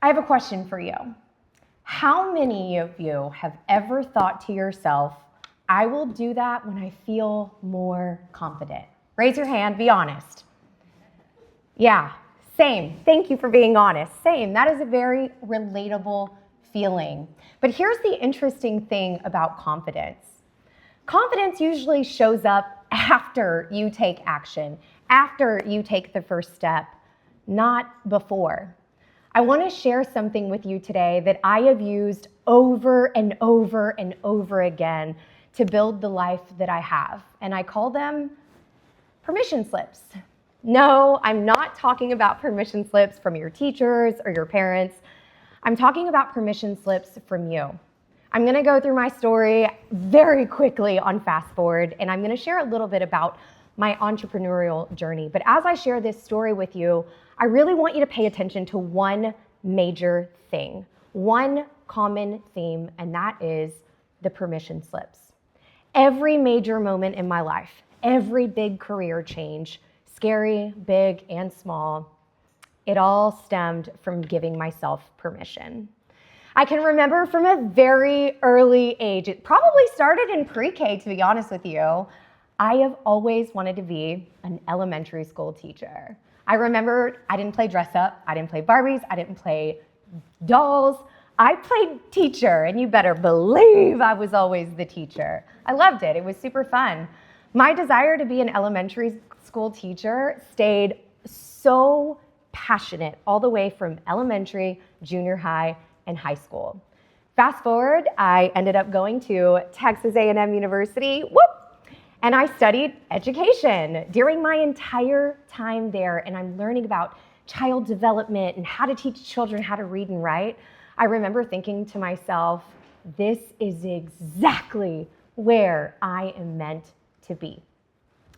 I have a question for you. How many of you have ever thought to yourself, I will do that when I feel more confident? Raise your hand, be honest. Yeah, same. Thank you for being honest. Same. That is a very relatable feeling. But here's the interesting thing about confidence. Confidence usually shows up after you take action, after you take the first step, not before. I want to share something with you today that I have used over and over and over again to build the life that I have. And I call them permission slips. No, I'm not talking about permission slips from your teachers or your parents. I'm talking about permission slips from you. I'm going to go through my story very quickly on fast forward, and I'm going to share a little bit about my entrepreneurial journey. But as I share this story with you, I really want you to pay attention to one major thing, one common theme, and that is the permission slips. Every major moment in my life, every big career change, scary, big, and small, it all stemmed from giving myself permission. I can remember from a very early age, it probably started in pre-K, to be honest with you, I have always wanted to be an elementary school teacher. I remember I didn't play dress up, I didn't play Barbies, I didn't play dolls. I played teacher, and you better believe I was always the teacher. I loved it. It was super fun. My desire to be an elementary school teacher stayed so passionate all the way from elementary, junior high, and high school. Fast forward, I ended up going to Texas A&M University, and I studied education during my entire time there, and I'm learning about child development and how to teach children how to read and write. I remember thinking to myself, this is exactly where I am meant to be.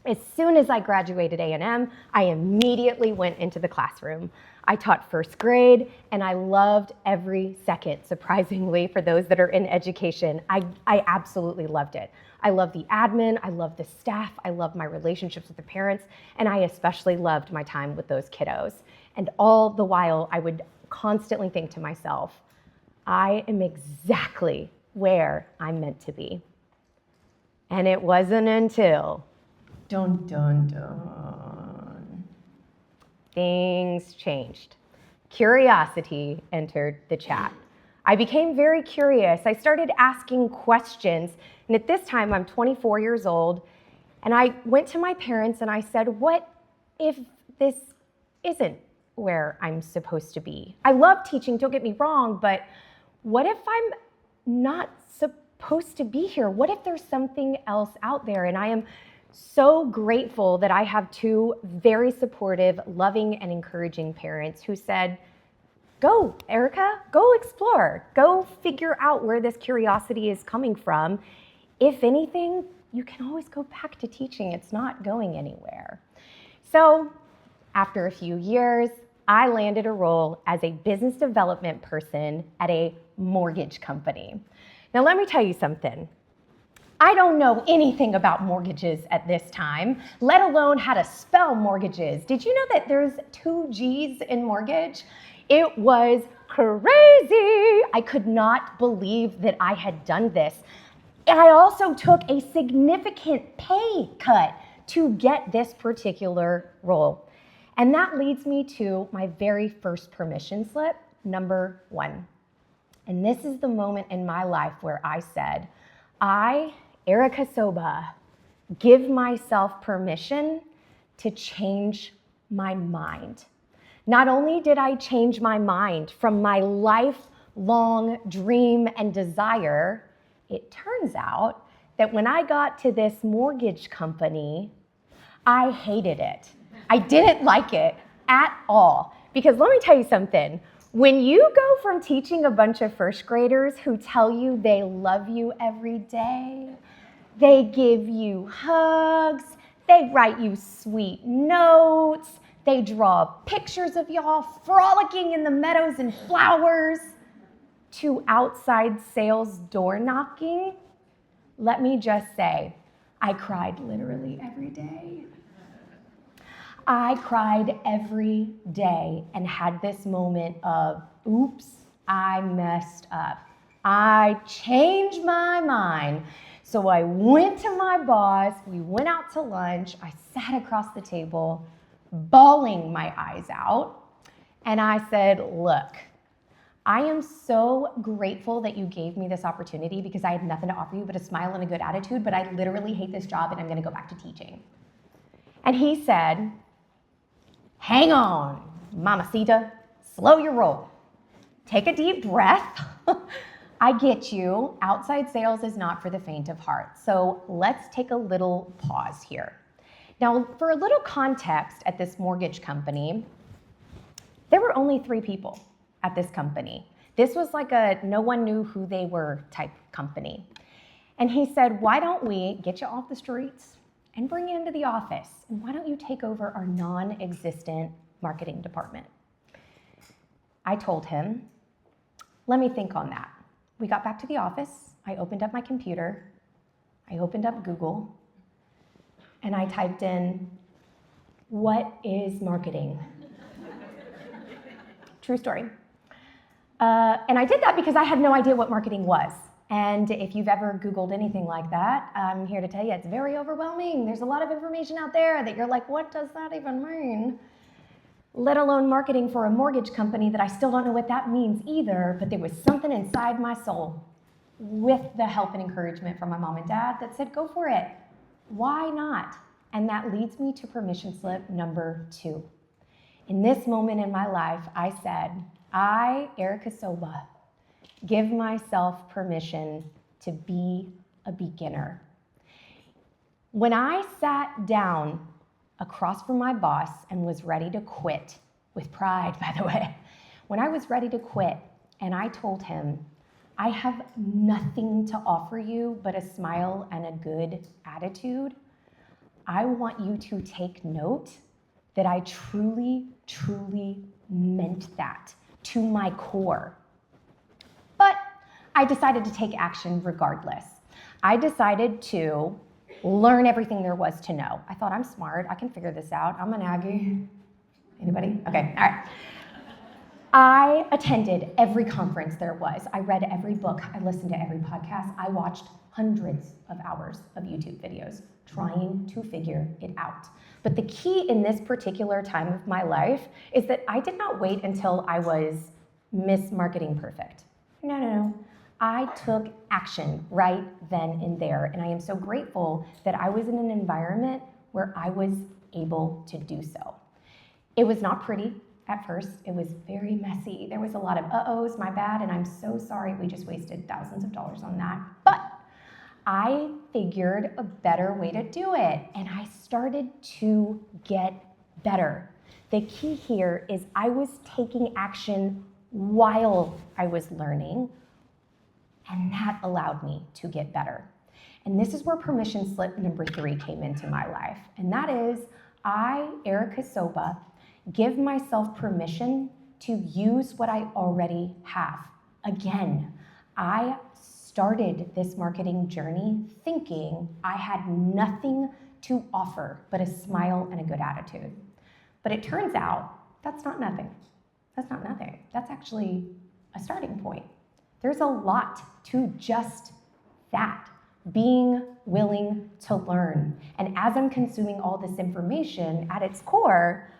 As soon as I graduated A&M, I immediately went into the classroom. I taught first grade, and I loved every second, surprisingly, for those that are in education. I absolutely loved it. I loved the admin, I loved the staff, I loved my relationships with the parents, and I especially loved my time with those kiddos. And all the while, I would constantly think to myself, I am exactly where I'm meant to be. And it wasn't until dun, dun, dun, things changed. Curiosity entered the chat. I became very curious. I started asking questions, and at this time, I'm 24 years old, and I went to my parents and I said, what if this isn't where I'm supposed to be? I love teaching, don't get me wrong, but what if I'm not supposed to be here? What if there's something else out there? And I am so grateful that I have two very supportive, loving, and encouraging parents who said, go, Erica, go explore. Go figure out where this curiosity is coming from. If anything, you can always go back to teaching. It's not going anywhere. So after a few years, I landed a role as a business development person at a mortgage company. Now, let me tell you something. I don't know anything about mortgages at this time, let alone how to spell mortgages. Did you know that there's 2 G's in mortgage? It was crazy. I could not believe that I had done this. And I also took a significant pay cut to get this particular role. And that leads me to my very first permission slip, number 1. And this is the moment in my life where I said, I, Erica Soba, give myself permission to change my mind. Not only did I change my mind from my lifelong dream and desire, it turns out that when I got to this mortgage company, I hated it. I didn't like it at all. Because let me tell you something. When you go from teaching a bunch of first graders who tell you they love you every day, they give you hugs, they write you sweet notes, they draw pictures of y'all frolicking in the meadows and flowers, to outside sales door knocking, let me just say, I cried literally every day. I cried every day and had this moment of, oops, I messed up. I changed my mind. So I went to my boss, we went out to lunch, I sat across the table, bawling my eyes out, and I said, look, I am so grateful that you gave me this opportunity because I had nothing to offer you but a smile and a good attitude, but I literally hate this job and I'm gonna go back to teaching. And he said, hang on, mamacita, slow your roll. Take a deep breath. I get you. Outside sales is not for the faint of heart. So let's take a little pause here. Now, for a little context at this mortgage company, there were only 3 people at this company. This was like a no one knew who they were type company. And he said, why don't we get you off the streets and bring you into the office? And why don't you take over our non-existent marketing department? I told him, let me think on that. We got back to the office. I opened up my computer. I opened up Google. And I typed in, what is marketing? True story. And I did that because I had no idea what marketing was. And if you've ever Googled anything like that, I'm here to tell you it's very overwhelming. There's a lot of information out there that you're like, what does that even mean? Let alone marketing for a mortgage company that I still don't know what that means either, but there was something inside my soul with the help and encouragement from my mom and dad that said, go for it. Why not? And that leads me to permission slip number 2. In this moment in my life, I said, I, Erica Soba, give myself permission to be a beginner. When I sat down across from my boss and was ready to quit, with pride, by the way, when I was ready to quit and I told him, I have nothing to offer you but a smile and a good attitude, I want you to take note that I truly, truly meant that to my core. But I decided to take action regardless. I decided to learn everything there was to know. I thought, I'm smart, I can figure this out. I'm an Aggie. Anybody? Okay, all right. I attended every conference there was. I read every book. I listened to every podcast. I watched hundreds of hours of YouTube videos trying to figure it out. But the key in this particular time of my life is that I did not wait until I was Miss Marketing Perfect. No. I took action right then and there, and I am so grateful that I was in an environment where I was able to do so. It was not pretty at first. It was very messy. There was a lot of uh-ohs, my bad, and I'm so sorry we just wasted thousands of dollars on that. But I figured a better way to do it, and I started to get better. The key here is I was taking action while I was learning, and that allowed me to get better. And this is where permission slip number 3 came into my life, and that is I, Erica Soba, give myself permission to use what I already have. Again, I started this marketing journey thinking I had nothing to offer but a smile and a good attitude. But it turns out that's not nothing. That's not nothing. That's actually a starting point. There's a lot to just that, being willing to learn. And as I'm consuming all this information, at its core,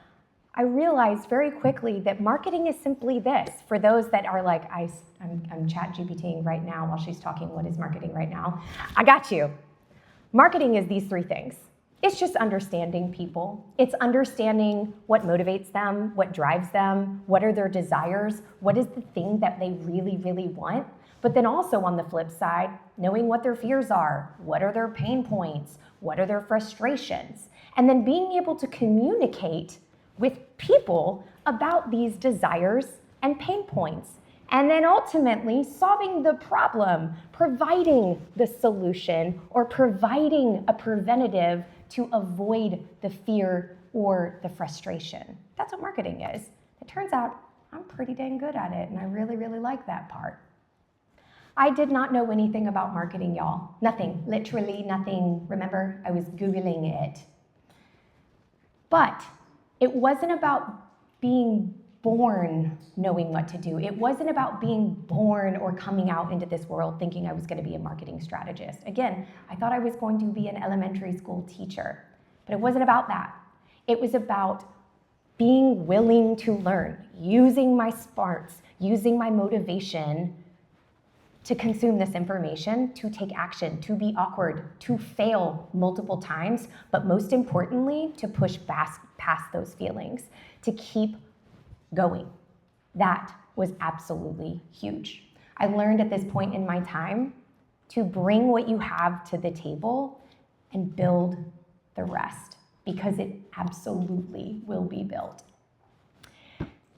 I realized very quickly that marketing is simply this. For those that are like, I'm chat GPTing right now while she's talking, what is marketing right now? I got you. Marketing is these 3 things. It's just understanding people. It's understanding what motivates them, what drives them, what are their desires, what is the thing that they really, really want. But then also on the flip side, knowing what their fears are, what are their pain points, what are their frustrations, and then being able to communicate with people about these desires and pain points. And then ultimately solving the problem, providing the solution, or providing a preventative to avoid the fear or the frustration. That's what marketing is. It turns out I'm pretty dang good at it, and I really, really like that part. I did not know anything about marketing, y'all. Nothing, literally nothing. Remember, I was Googling it. But It wasn't about being born knowing what to do. It wasn't about being born or coming out into this world thinking I was going to be a marketing strategist. Again, I thought I was going to be an elementary school teacher, but it wasn't about that. It was about being willing to learn, using my sparks, using my motivation to consume this information, to take action, to be awkward, to fail multiple times, but most importantly, to push past those feelings, to keep going. That was absolutely huge. I learned at this point in my time to bring what you have to the table and build the rest, because it absolutely will be built.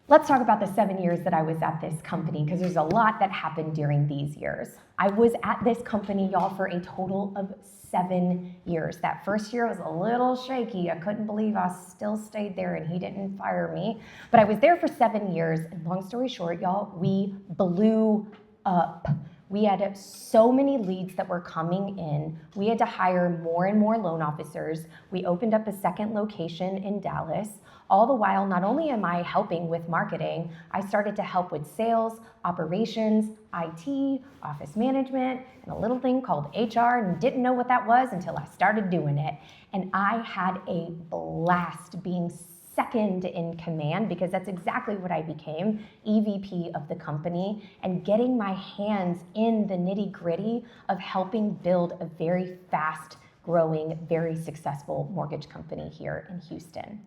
Let's talk about the 7 years that I was at this company, because there's a lot that happened during these years. I was at this company, y'all, for a total of 7 years. That first year was a little shaky. I couldn't believe I still stayed there and he didn't fire me. But I was there for 7 years, and long story short, y'all, we blew up. We had so many leads that were coming in. We had to hire more and more loan officers. We opened up a second location in Dallas. All the while, not only am I helping with marketing, I started to help with sales, operations, IT, office management, and a little thing called HR, and didn't know what that was until I started doing it. And I had a blast being second in command, because that's exactly what I became, EVP of the company, and getting my hands in the nitty-gritty of helping build a very fast-growing, very successful mortgage company here in Houston.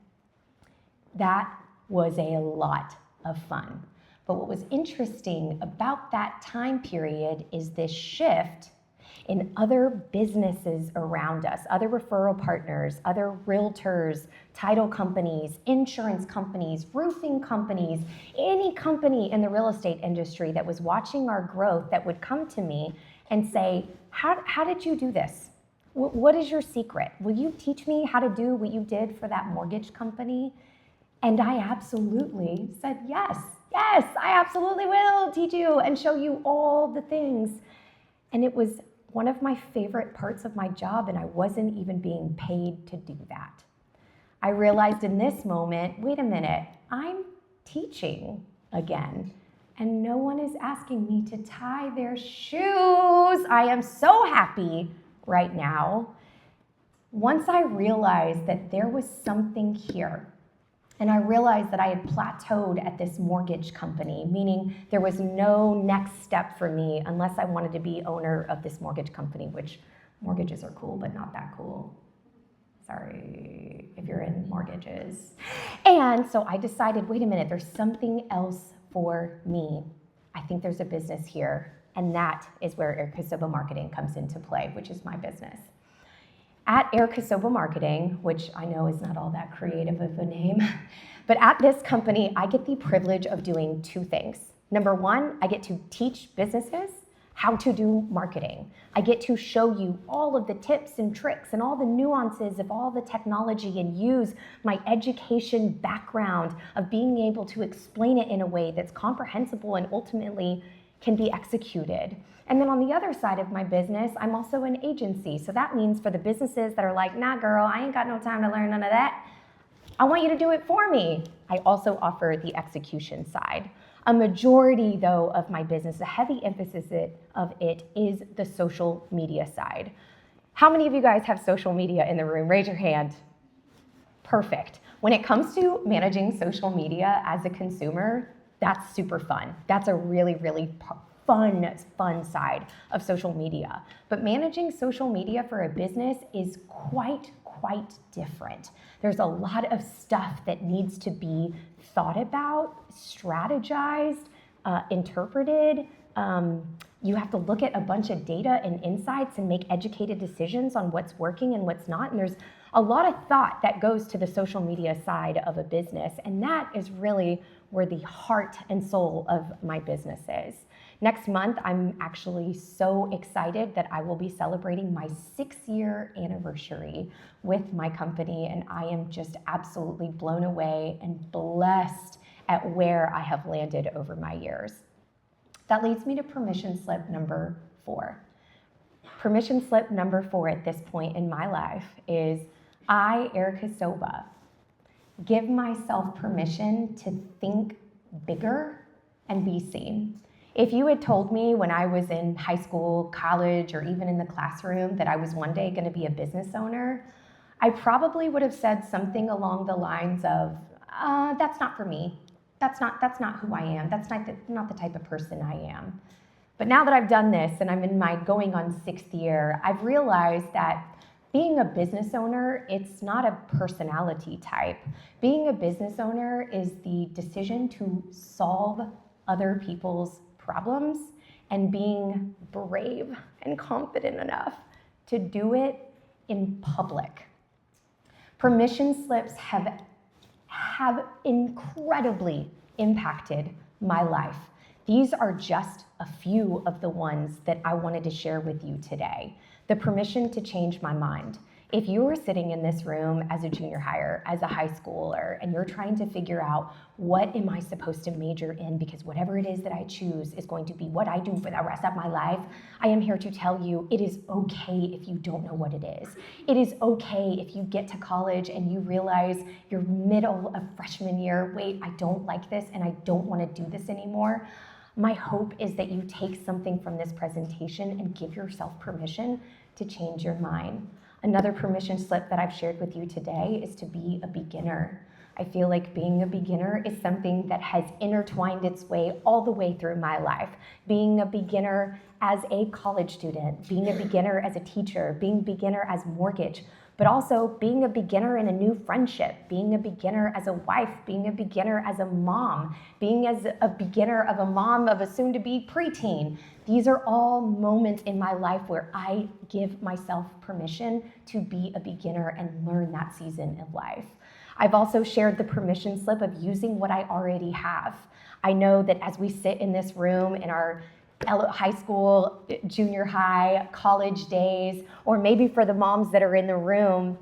That was a lot of fun. But what was interesting about that time period is this shift in other businesses around us, other referral partners, other realtors, title companies, insurance companies, roofing companies, any company in the real estate industry that was watching our growth that would come to me and say, how did you do this? What is your secret? Will you teach me how to do what you did for that mortgage company? And I absolutely said, yes, I absolutely will teach you and show you all the things. And it was one of my favorite parts of my job, and I wasn't even being paid to do that. I realized in this moment, wait a minute, I'm teaching again, and no one is asking me to tie their shoes. I am so happy right now. Once I realized that there was something here, and I realized that I had plateaued at this mortgage company, meaning there was no next step for me unless I wanted to be owner of this mortgage company, which mortgages are cool, but not that cool. Sorry if you're in mortgages. And so I decided, wait a minute, there's something else for me. I think there's a business here, and that is where Erica Soba Marketing comes into play, which is my business. At Erica Soba Marketing, which I know is not all that creative of a name, but at this company, I get the privilege of doing two things. Number one, I get to teach businesses how to do marketing. I get to show you all of the tips and tricks and all the nuances of all the technology, and use my education background of being able to explain it in a way that's comprehensible and ultimately can be executed. And then on the other side of my business, I'm also an agency. So that means for the businesses that are like, nah, girl, I ain't got no time to learn none of that, I want you to do it for me. I also offer the execution side. A majority, though, of my business, a heavy emphasis of it is the social media side. How many of you guys have social media in the room? Raise your hand. Perfect. When it comes to managing social media as a consumer, that's super fun. That's a really, really fun side of social media. But managing social media for a business is quite different. There's a lot of stuff that needs to be thought about, strategized, interpreted. You have to look at a bunch of data and insights and make educated decisions on what's working and what's not. And there's a lot of thought that goes to the social media side of a business. And that is really where the heart and soul of my business is. Next month, I'm actually so excited that I will be celebrating my 6-year anniversary with my company, and I am just absolutely blown away and blessed at where I have landed over my years. That leads me to permission slip number 4. Permission slip number 4 at this point in my life is I, Erica Soba, give myself permission to think bigger and be seen. If you had told me when I was in high school, college, or even in the classroom that I was one day going to be a business owner, I probably would have said something along the lines of, that's not for me. That's not who I am. That's not the type of person I am. But now that I've done this and I'm in my going on 6th year, I've realized that being a business owner, it's not a personality type. Being a business owner is the decision to solve other people's problems and being brave and confident enough to do it in public. Permission slips have incredibly impacted my life. These are just a few of the ones that I wanted to share with you today. The permission to change my mind. If you were sitting in this room as a junior higher, as a high schooler, and you're trying to figure out what am I supposed to major in because whatever it is that I choose is going to be what I do for the rest of my life, I am here to tell you it is okay if you don't know what it is. It is okay if you get to college and you realize you're middle of freshman year, wait, I don't like this and I don't want to do this anymore. My hope is that you take something from this presentation and give yourself permission to change your mind. Another permission slip that I've shared with you today is to be a beginner. I feel like being a beginner is something that has intertwined its way all the way through my life. Being a beginner as a college student, being a beginner as a teacher, being a beginner as mortgage, but also being a beginner in a new friendship, being a beginner as a wife, being a beginner as a mom, being as a beginner of a mom of a soon-to-be preteen. These are all moments in my life where I give myself permission to be a beginner and learn that season of life. I've also shared the permission slip of using what I already have. I know that as we sit in this room in our high school, junior high, college days, or maybe for the moms that are in the room,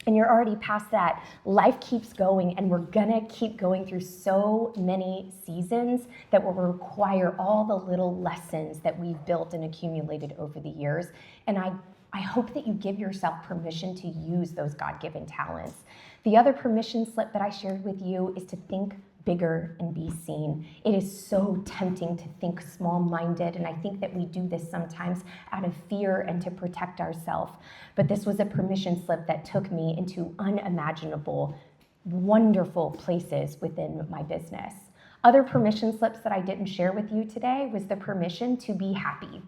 and you're already past that, life keeps going and we're gonna keep going through so many seasons that will require all the little lessons that we've built and accumulated over the years. And I hope that you give yourself permission to use those God-given talents. The other permission slip that I shared with you is to think bigger and be seen. It is so tempting to think small-minded, and I think that we do this sometimes out of fear and to protect ourselves. But this was a permission slip that took me into unimaginable, wonderful places within my business. Other permission slips that I didn't share with you today was the permission to be happy,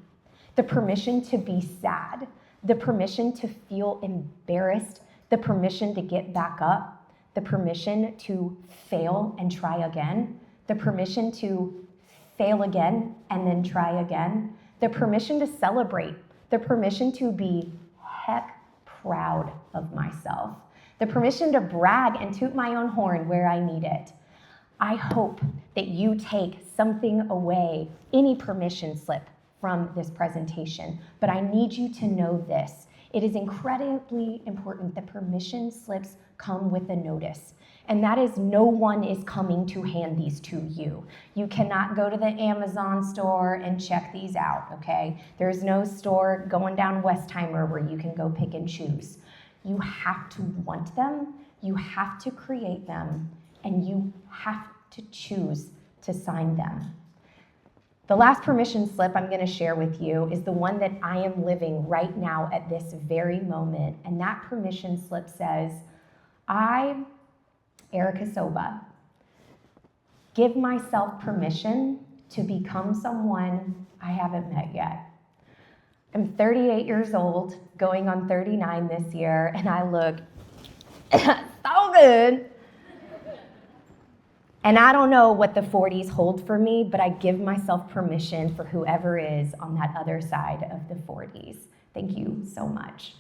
the permission to be sad, the permission to feel embarrassed, the permission to get back up, the permission to fail and try again, the permission to fail again and then try again, the permission to celebrate, the permission to be heck proud of myself, the permission to brag and toot my own horn where I need it. I hope that you take something away, any permission slip from this presentation, but I need you to know this. It is incredibly important that permission slips come with a notice. And that is no one is coming to hand these to you. You cannot go to the Amazon store and check these out, okay? There's no store going down Westheimer where you can go pick and choose. You have to want them, you have to create them, and you have to choose to sign them. The last permission slip I'm going to share with you is the one that I am living right now at this very moment. And that permission slip says, I, Erica Soba, give myself permission to become someone I haven't met yet. I'm 38 years old, going on 39 this year, and I look so good. And I don't know what the 40s hold for me, but I give myself permission for whoever is on that other side of the 40s. Thank you so much.